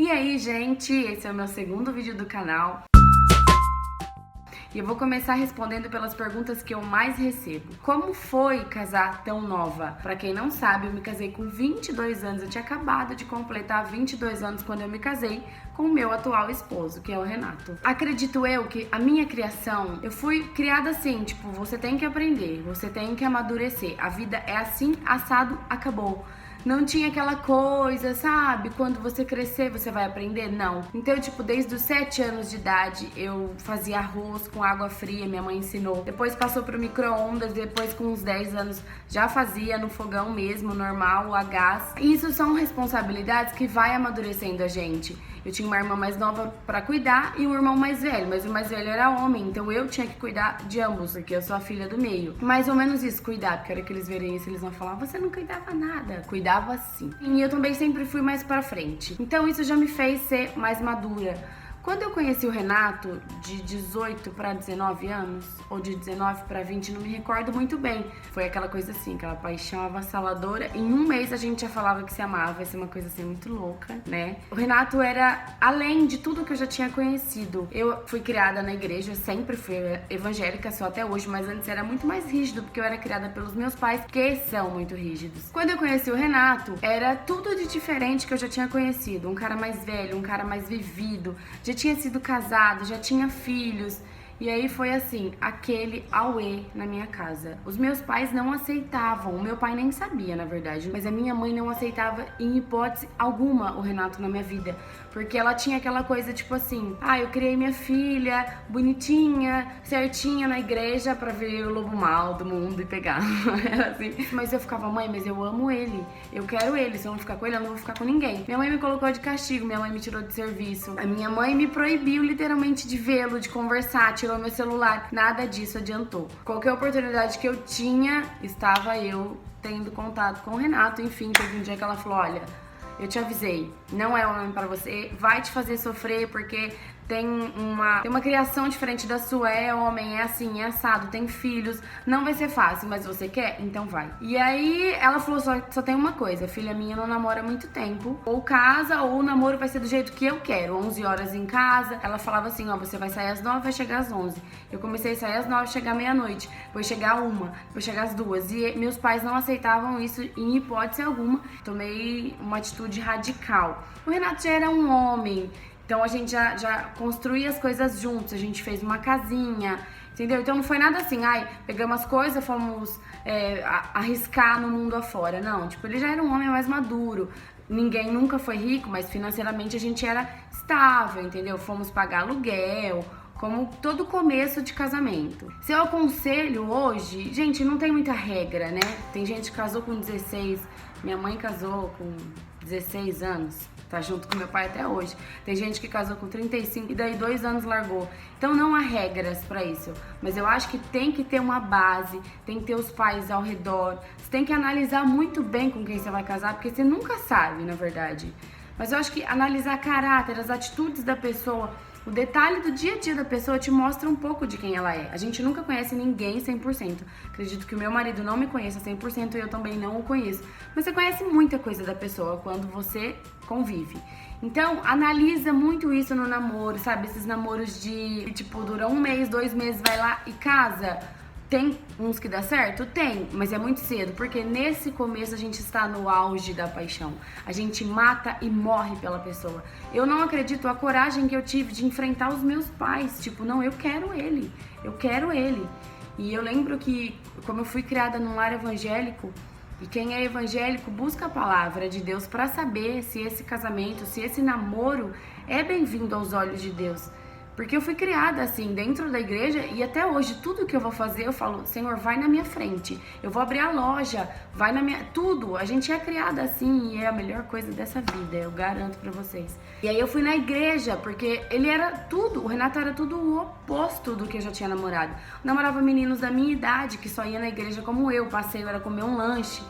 E aí, gente, esse é o meu segundo vídeo do canal. E eu vou começar respondendo pelas perguntas que eu mais recebo. Como foi casar tão nova? Pra quem não sabe, eu me casei com 22 anos. Eu tinha acabado de completar 22 anos quando eu me casei com o meu atual esposo, que é o Renato. Acredito eu que a minha criação, eu fui criada assim, tipo, você tem que aprender, você tem que amadurecer. A vida é assim, assado, acabou. Não tinha aquela coisa, sabe? Quando você crescer, você vai aprender? Não. Então, tipo, desde os 7 anos de idade, eu fazia arroz com água fria, minha mãe ensinou. Depois passou pro micro-ondas, depois com uns 10 anos já fazia no fogão mesmo, normal, a gás. E isso são responsabilidades que vai amadurecendo a gente. Eu tinha uma irmã mais nova pra cuidar e um irmão mais velho, mas o mais velho era homem, então eu tinha que cuidar de ambos, porque eu sou a filha do meio. Mais ou menos isso, cuidar, porque a hora que eles verem isso, eles vão falar, você não cuidava nada. Cuidava sim. E eu também sempre fui mais pra frente. Então isso já me fez ser mais madura. Quando eu conheci o Renato, de 18 para 19 anos, ou de 19 para 20, não me recordo muito bem. Foi aquela coisa assim, aquela paixão avassaladora. Em um mês a gente já falava que se amava, isso é uma coisa assim muito louca, né? O Renato era além de tudo que eu já tinha conhecido. Eu fui criada na igreja, sempre fui evangélica, sou até hoje, mas antes era muito mais rígido, porque eu era criada pelos meus pais, que são muito rígidos. Quando eu conheci o Renato, era tudo de diferente que eu já tinha conhecido. Um cara mais velho, um cara mais vivido, já tinha sido casado, já tinha filhos. E aí foi assim, aquele auê na minha casa. Os meus pais não aceitavam, o meu pai nem sabia, na verdade, mas a minha mãe não aceitava em hipótese alguma o Renato na minha vida, porque ela tinha aquela coisa tipo assim, eu criei minha filha bonitinha, certinha na igreja pra ver o lobo mau do mundo e pegar. Era assim. Mas eu ficava, mãe, mas eu amo ele, eu quero ele, se eu não ficar com ele, eu não vou ficar com ninguém. Minha mãe me colocou de castigo, minha mãe me tirou de serviço, a minha mãe me proibiu literalmente de vê-lo, de conversar, tirou meu celular, nada disso adiantou. Qualquer oportunidade que eu tinha, estava eu tendo contato com o Renato. Enfim, teve um dia que ela falou, olha, eu te avisei, não é homem pra você, vai te fazer sofrer porque tem uma criação diferente da sua, é homem, é assim, é assado, tem filhos, não vai ser fácil, mas você quer? Então vai. E aí ela falou, só tem uma coisa, filha minha não namora há muito tempo, ou casa, ou o namoro vai ser do jeito que eu quero, 11 horas em casa. Ela falava assim, você vai sair às 9, vai chegar às 11. Eu comecei a sair às 9, chegar meia-noite, depois chegar às 1, depois chegar às 2. E meus pais não aceitavam isso em hipótese alguma. Tomei uma atitude radical. O Renato já era um homem, então a gente já construía as coisas juntos, a gente fez uma casinha, entendeu? Então não foi nada assim, pegamos as coisas, fomos arriscar no mundo afora. Não, tipo, ele já era um homem mais maduro. Ninguém nunca foi rico, mas financeiramente a gente era estável, entendeu? Fomos pagar aluguel, como todo começo de casamento. Se eu aconselho hoje, gente, não tem muita regra, né? Tem gente que casou com 16, minha mãe casou com 16 anos, tá junto com meu pai até hoje. Tem gente que casou com 35 e daí 2 anos largou. Então não há regras pra isso, mas eu acho que tem que ter uma base, tem que ter os pais ao redor. Você tem que analisar muito bem com quem você vai casar, porque você nunca sabe, na verdade. Mas eu acho que analisar caráter, as atitudes da pessoa, o detalhe do dia a dia da pessoa te mostra um pouco de quem ela é. A gente nunca conhece ninguém 100%. Acredito que o meu marido não me conheça 100% e eu também não o conheço. Mas você conhece muita coisa da pessoa quando você convive. Então, analisa muito isso no namoro, sabe? Esses namoros de, tipo, duram 1 mês, 2 meses, vai lá e casa. Tem uns que dá certo? Tem, mas é muito cedo, porque nesse começo a gente está no auge da paixão. A gente mata e morre pela pessoa. Eu não acredito a coragem que eu tive de enfrentar os meus pais. Tipo, não, eu quero ele. Eu quero ele. E eu lembro que, como eu fui criada num lar evangélico, e quem é evangélico busca a palavra de Deus para saber se esse casamento, se esse namoro é bem-vindo aos olhos de Deus. Porque eu fui criada assim, dentro da igreja, e até hoje, tudo que eu vou fazer, eu falo, Senhor, vai na minha frente. Eu vou abrir a loja, vai na minha... Tudo. A gente é criada assim e é a melhor coisa dessa vida, eu garanto pra vocês. E aí eu fui na igreja, porque ele era tudo, o Renato era tudo o oposto do que eu já tinha namorado. Eu namorava meninos da minha idade, que só ia na igreja como eu, o passeio era comer um lanche.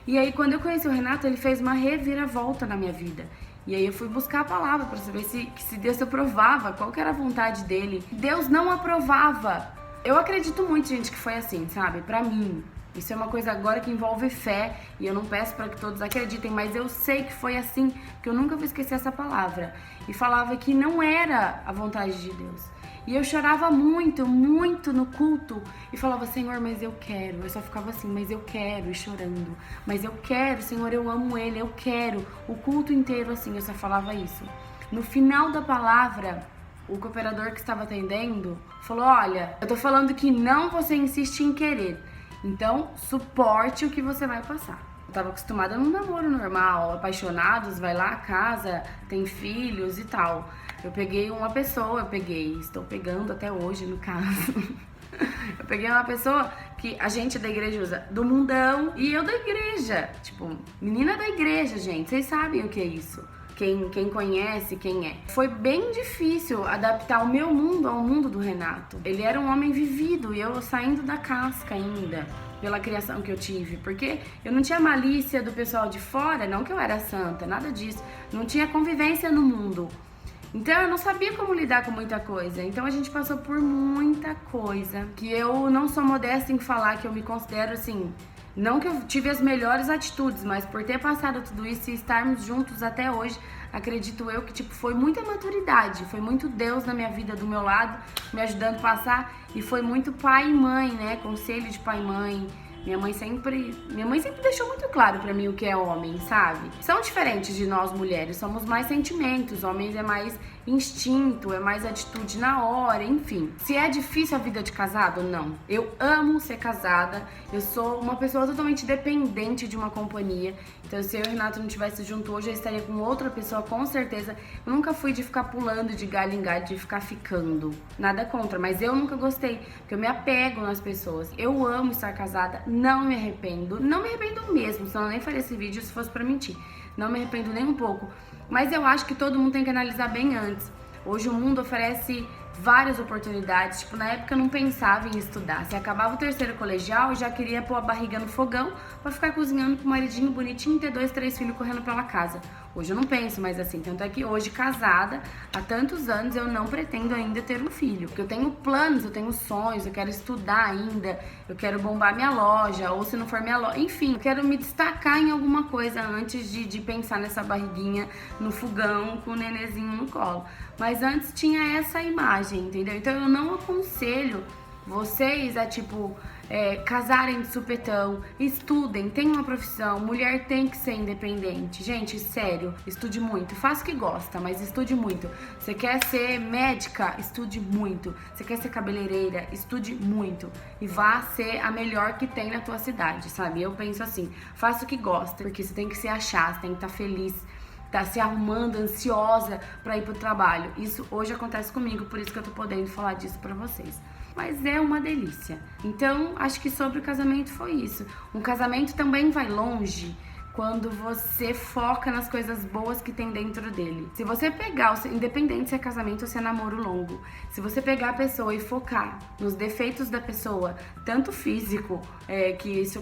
E aí, quando eu conheci o Renato, ele fez uma reviravolta na minha vida. E aí eu fui buscar a palavra para saber se Deus aprovava, qual que era a vontade dele. Deus não aprovava. Eu acredito muito, gente, que foi assim, sabe? Pra mim. Isso é uma coisa agora que envolve fé e eu não peço para que todos acreditem, mas eu sei que foi assim, que eu nunca vou esquecer essa palavra. E falava que não era a vontade de Deus. E eu chorava muito, muito no culto e falava, Senhor, mas eu quero. Eu só ficava assim, mas eu quero, e chorando. Mas eu quero, Senhor, eu amo Ele, eu quero. O culto inteiro assim, eu só falava isso. No final da palavra, o cooperador que estava atendendo falou, olha, eu tô falando que não você insiste em querer. Então, suporte o que você vai passar. Eu tava acostumada num namoro normal, apaixonados, vai lá, casa, tem filhos e tal. Eu peguei uma pessoa, estou pegando até hoje no caso. Eu peguei uma pessoa que a gente da igreja usa do mundão e eu da igreja. Tipo, menina da igreja, gente, vocês sabem o que é isso. Quem conhece, quem é. Foi bem difícil adaptar o meu mundo ao mundo do Renato. Ele era um homem vivido e eu saindo da casca ainda, pela criação que eu tive. Porque eu não tinha malícia do pessoal de fora, não que eu era santa, nada disso. Não tinha convivência no mundo. Então eu não sabia como lidar com muita coisa. Então a gente passou por muita coisa. Que eu não sou modesta em falar que eu me considero assim... Não que eu tive as melhores atitudes, mas por ter passado tudo isso e estarmos juntos até hoje, acredito eu que foi muita maturidade, foi muito Deus na minha vida, do meu lado, me ajudando a passar, e foi muito pai e mãe, né, conselho de pai e mãe. Minha mãe sempre deixou muito claro pra mim o que é homem, sabe? São diferentes de nós mulheres, somos mais sentimentos, homens é mais instinto, é mais atitude na hora, enfim. Se é difícil a vida de casado, não. Eu amo ser casada, eu sou uma pessoa totalmente dependente de uma companhia. Então se eu e o Renato não estivesse junto hoje, eu estaria com outra pessoa, com certeza. Eu nunca fui de ficar pulando de galho em galho, de ficar ficando. Nada contra, mas eu nunca gostei, porque eu me apego nas pessoas. Eu amo estar casada, não me arrependo mesmo, senão eu nem faria esse vídeo se fosse pra mentir. Não me arrependo nem um pouco. Mas eu acho que todo mundo tem que analisar bem antes. Hoje o mundo oferece várias oportunidades. Tipo, na época eu não pensava em estudar. Se acabava o terceiro colegial, eu já queria pôr a barriga no fogão pra ficar cozinhando com o maridinho bonitinho e ter 2, 3 filhos correndo pela casa. Hoje eu não penso mais assim. Tanto é que hoje, casada, há tantos anos, eu não pretendo ainda ter um filho. Porque eu tenho planos, eu tenho sonhos, eu quero estudar ainda, eu quero bombar minha loja, ou se não for minha loja, enfim, eu quero me destacar em alguma coisa antes de pensar nessa barriguinha no fogão com o nenenzinho no colo. Mas antes tinha essa imagem, entendeu? Então eu não aconselho vocês a casarem de supetão, estudem, tenham uma profissão, mulher tem que ser independente. Gente, sério, estude muito, faça o que gosta, mas estude muito. Você quer ser médica? Estude muito. Você quer ser cabeleireira? Estude muito. E vá ser a melhor que tem na tua cidade, sabe? Eu penso assim, faça o que gosta, porque você tem que se achar, você tem que estar feliz, tá se arrumando, ansiosa pra ir pro trabalho. Isso hoje acontece comigo, por isso que eu tô podendo falar disso pra vocês. Mas é uma delícia. Então, acho que sobre o casamento foi isso. Um casamento também vai longe quando você foca nas coisas boas que tem dentro dele. Se você pegar, independente se é casamento ou se é namoro longo, se você pegar a pessoa e focar nos defeitos da pessoa, tanto físico,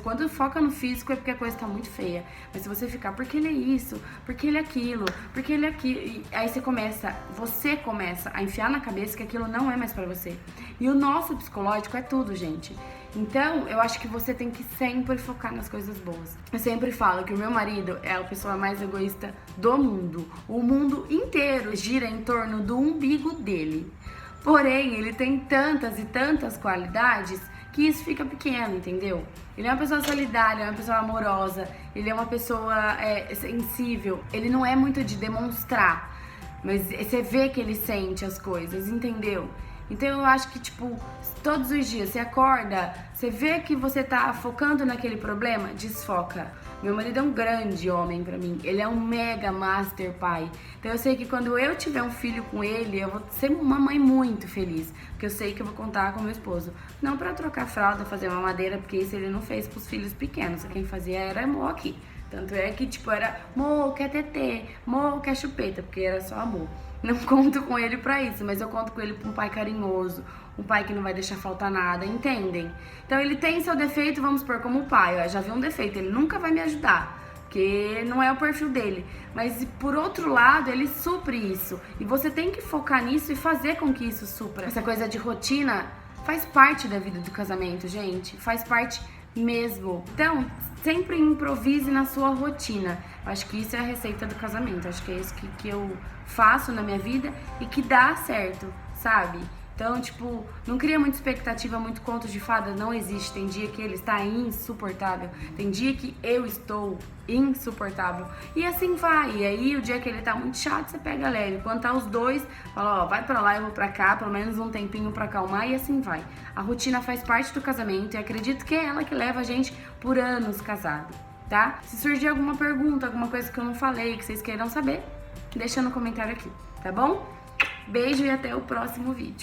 quando foca no físico é porque a coisa tá muito feia. Mas se você ficar, porque ele é isso, porque ele é aquilo, porque ele é aquilo, e aí você começa a enfiar na cabeça que aquilo não é mais pra você. E o nosso psicológico é tudo, gente. Então, eu acho que você tem que sempre focar nas coisas boas. Eu sempre falo que o meu marido é a pessoa mais egoísta do mundo. O mundo inteiro gira em torno do umbigo dele. Porém, ele tem tantas e tantas qualidades que isso fica pequeno, entendeu? Ele é uma pessoa solidária, é uma pessoa amorosa, ele é uma pessoa sensível. Ele não é muito de demonstrar, mas você vê que ele sente as coisas, entendeu? Então eu acho que, todos os dias você acorda, você vê que você tá focando naquele problema, desfoca. Meu marido é um grande homem pra mim, ele é um mega master pai. Então eu sei que quando eu tiver um filho com ele, eu vou ser uma mãe muito feliz. Porque eu sei que eu vou contar com meu esposo. Não pra trocar fralda, fazer mamadeira, porque isso ele não fez pros filhos pequenos. Quem fazia era amor aqui. Tanto é que, era amor, quer tetê, amor, quer chupeta, porque era só amor. Não conto com ele pra isso, mas eu conto com ele pra um pai carinhoso, um pai que não vai deixar faltar nada, entendem? Então ele tem seu defeito, vamos supor, como pai, já vi um defeito, ele nunca vai me ajudar, porque não é o perfil dele. Mas por outro lado, ele supre isso, e você tem que focar nisso e fazer com que isso supra. Essa coisa de rotina faz parte da vida do casamento, gente, faz parte mesmo. Então, sempre improvise na sua rotina. Acho que isso é a receita do casamento. Acho que é isso que eu faço na minha vida e que dá certo, sabe? Então, tipo, não cria muita expectativa, muito conto de fada, não existe. Tem dia que ele está insuportável, tem dia que eu estou insuportável. E assim vai. E aí, o dia que ele tá muito chato, você pega leve. Quando tá os dois, fala, ó, vai pra lá, eu vou pra cá, pelo menos um tempinho pra acalmar, e assim vai. A rotina faz parte do casamento e acredito que é ela que leva a gente por anos casado, tá? Se surgir alguma pergunta, alguma coisa que eu não falei, que vocês queiram saber, deixa no comentário aqui, tá bom? Beijo e até o próximo vídeo.